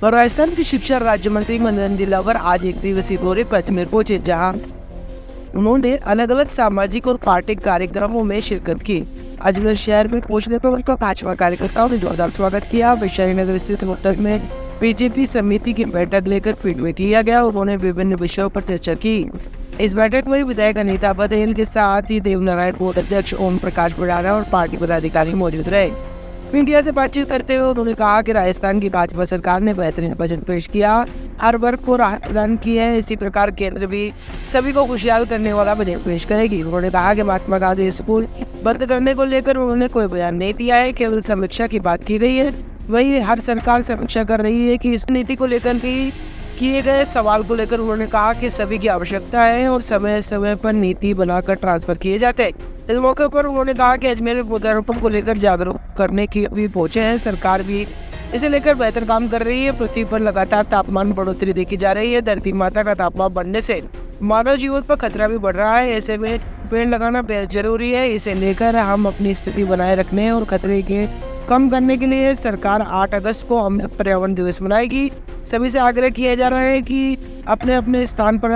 और राजस्थान की शिक्षा राज्य मंत्री मदन दिलावर आज एक दिवसीय दौरे पर अजमेर पहुंचे, जहां उन्होंने अलग अलग सामाजिक और पार्टी कार्यक्रमों में शिरकत की। अजमेर शहर में पहुंचने पर उनका भाजपा कार्यकर्ताओं ने जोरदार स्वागत किया। वैशाली नगर स्थित होटल में बीजेपी समिति की बैठक लेकर फीडबैक लिया गया। उन्होंने विभिन्न विषयों पर चर्चा की। इस बैठक में विधायक अनीता पटेल के साथ ही देवनारायण बोर्ड अध्यक्ष ओम प्रकाश बुढ़ाना और पार्टी पदाधिकारी मौजूद रहे। मीडिया से बातचीत करते हुए उन्होंने कहा कि राजस्थान की भाजपा सरकार ने बेहतरीन बजट पेश किया, हर वर्ग को राहत प्रदान की है। इसी प्रकार केंद्र भी सभी को खुशहाल करने वाला बजट पेश करेगी। उन्होंने कहा कि महात्मा गांधी स्कूल बंद करने को लेकर उन्होंने कोई बयान नहीं दिया है, केवल समीक्षा की बात की गई है। वही हर सरकार समीक्षा कर रही है कि इस नीति को लेकर भी किए गए सवाल को लेकर उन्होंने कहा कि सभी की आवश्यकता है और समय समय पर नीति बनाकर ट्रांसफर किए जाते हैं। इस मौके पर उन्होंने कहा कि अजमेर में पौधारोपण को लेकर जागरूक करने की भी पहुंचे हैं। सरकार भी इसे लेकर बेहतर काम कर रही है। पृथ्वी पर लगातार तापमान बढ़ोतरी देखी जा रही है। धरती माता का तापमान बढ़ने से मानव जीवन पर खतरा भी बढ़ रहा है। ऐसे में पेड़ लगाना बेहद जरूरी है। इसे लेकर हम अपनी स्थिति बनाए रखने और खतरे के कम करने के लिए सरकार 8 अगस्त को पर्यावरण दिवस मनाएगी। सभी से आग्रह किया जा रहा है कि अपने अपने स्थान पर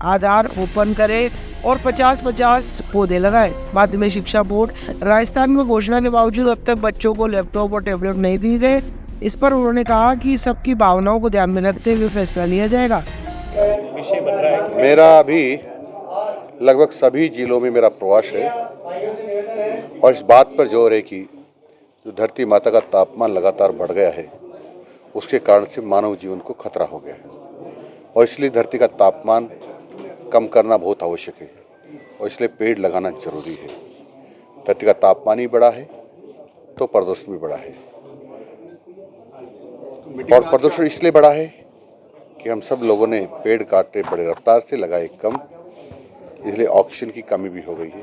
आधार ओपन करें और 50-50 पौधे लगाएं। माध्यमिक शिक्षा बोर्ड राजस्थान में घोषणा के बावजूद अब तक बच्चों को लैपटॉप और टैबलेट नहीं दिए गए। इस पर उन्होंने कहा कि सबकी भावनाओं को ध्यान में रखते हुए फैसला लिया जाएगा। मेरा अभी लगभग सभी जिलों में मेरा प्रवास है और इस बात पर जोर है कि जो धरती माता का तापमान लगातार बढ़ गया है, उसके कारण से मानव जीवन को खतरा हो गया है और इसलिए धरती का तापमान कम करना बहुत आवश्यक है और इसलिए पेड़ लगाना जरूरी है। धरती का तापमान ही बढ़ा है तो प्रदूषण भी बढ़ा है और प्रदूषण इसलिए बढ़ा है कि हम सब लोगों ने पेड़ काटे बड़े रफ्तार से, लगाए कम, इसलिए ऑक्सीजन की कमी भी हो गई है।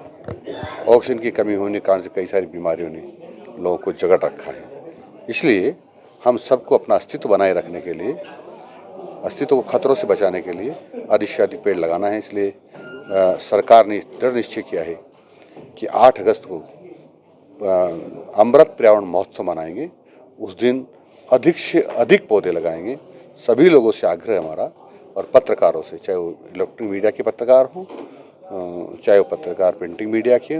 ऑक्सीजन की कमी होने के कारण से कई सारी बीमारियों ने लोगों को जकड़ रखा है। इसलिए हम सबको अपना अस्तित्व बनाए रखने के लिए, अस्तित्व को खतरों से बचाने के लिए अधिक से अधिक पेड़ लगाना है। इसलिए सरकार ने दृढ़ निश्चय किया है कि 8 अगस्त को अमृत पर्यावरण महोत्सव मनाएंगे। उस दिन अधिक से अधिक पौधे लगाएंगे। सभी लोगों से आग्रह हमारा और पत्रकारों से, चाहे वो इलेक्ट्रॉनिक मीडिया के पत्रकार हों, चाहे वो पत्रकार प्रिंटिंग मीडिया के,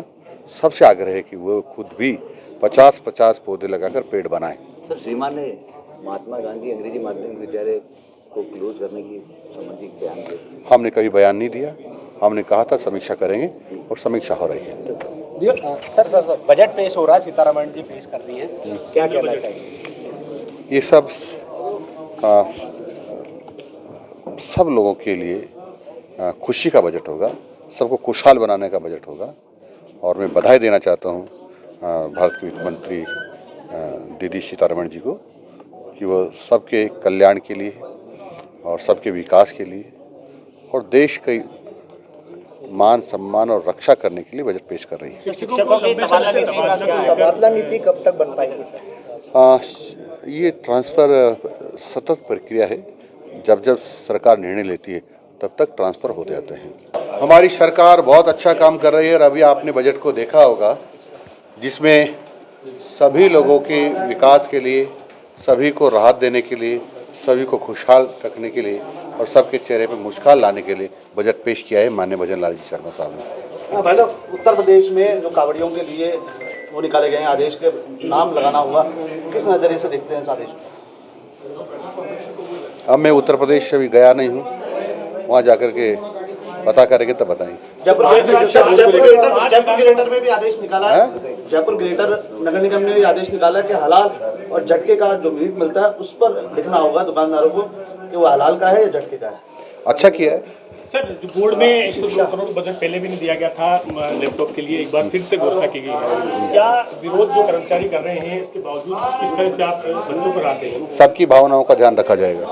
सबसे आग्रह है कि वो खुद भी 50-50 पौधे लगाकर पेड़ बनाएं। सर, श्रीमान ने महात्मा गांधी अंग्रेजी माध्यमिक विद्यालय को क्लोज करने की संबंधी बयान दिया। हमने कभी बयान नहीं दिया। हमने कहा था समीक्षा करेंगे और समीक्षा हो रही है। सर बजट पेश हो रहा है, सीतारमण जी पेश कर रही है, क्या कहना चाहिए? ये सब लोगों के लिए खुशी का बजट होगा, सबको खुशहाल बनाने का बजट होगा और मैं बधाई देना चाहता हूँ भारत की वित्त मंत्री दीदी सीतारमण जी को कि वो सबके कल्याण के लिए और सबके विकास के लिए और देश के मान सम्मान और रक्षा करने के लिए बजट पेश कर रही है। तबादला नीति कब तक बन पाएगी? ये ट्रांसफ़र सतत प्रक्रिया है। जब जब सरकार निर्णय लेती है तब तक ट्रांसफ़र होते जाते हैं। हमारी सरकार बहुत अच्छा काम कर रही है और अभी आपने बजट को देखा होगा, जिसमें सभी लोगों के विकास के लिए, सभी को राहत देने के लिए, सभी को खुशहाल रखने के लिए और सबके चेहरे पर मुस्कान लाने के लिए बजट पेश किया है माननीय भजन लाल जी शर्मा साहब ने। भाई साहब, उत्तर प्रदेश में जो कांवड़ियों के लिए वो निकाले गए हैं आदेश के नाम लगाना होगा, किस नज़रिए से देखते हैं इस आदेश को? अब मैं उत्तर प्रदेश से भी गया नहीं हूँ, वहाँ जाकर के पता करेंगे तब बताएंगे। जयपुर ग्रेटर में भी आदेश निकाला है। जयपुर ग्रेटर नगर निगम ने भी आदेश निकाला है कि हलाल और झटके का जो मीट मिलता है उस पर लिखना होगा दुकानदारों को कि वो हलाल का है या झटके का है। अच्छा किया है। सर, जो बोर्ड में 102 करोड़ बजट पहले भी नहीं दिया गया था लैपटॉप के लिए, एक बार फिर से घोषणा की गई है। क्या विरोध जो कर्मचारी कर रहे हैं इसके बावजूद किस तरह से आप बच्चों पर आते हैं? सबकी भावनाओं का ध्यान रखा जाएगा।